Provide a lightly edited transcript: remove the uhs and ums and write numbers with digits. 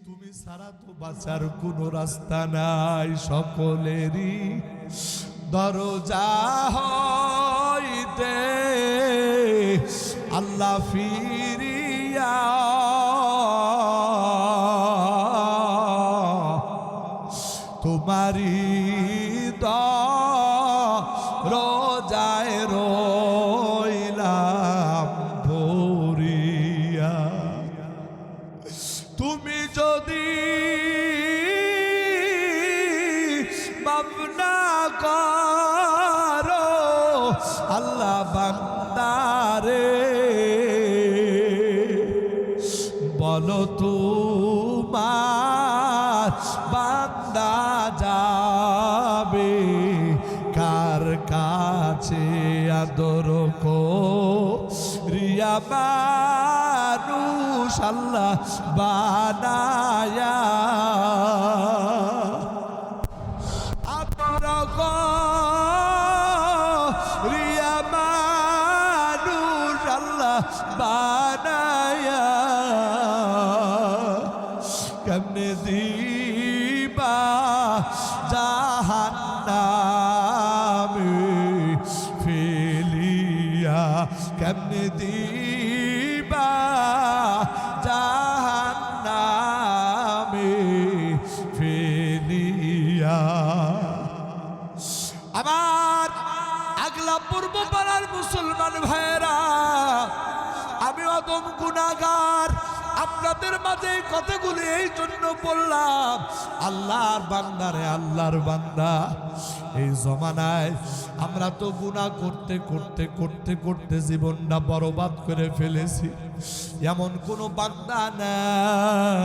তুমি ছাড়া তো বাঁচার কোনো রাস্তা নাই। সকলেরই দরজা হইতে আল্লাহ ফিরিয়া তোমারি দরজায় রইলাম ভরিয়া। তুমি যদি মাফ না করো আল্লাহ বান্দারে, বলো তোমার বান্দা যাবে কার কাছে? আদর করিয়া মানুষ আল্লাহ বানায়া, আদর করিয়া মানুষ আল্লাহ বানায়া, কেমনে দিবা জাহান্নামে ফেলিয়া, কেমনে দিবা জাহান্নামে ফেলিয়া। আমার আগলা পূর্ব পাড়ার মুসলমান ভাইয়েরা, আমি অদম গুনাহগার। আপনাদের মাঝে কথাগুলি এই জন্য বললাম, আল্লাহর বান্দারে, আল্লাহর বান্দা, এই জমানায় আমরা তো গুনাহ করতে করতে করতে করতে জীবনটা বরবাদ করে ফেলেছি। এমন কোনো বান্দা নাই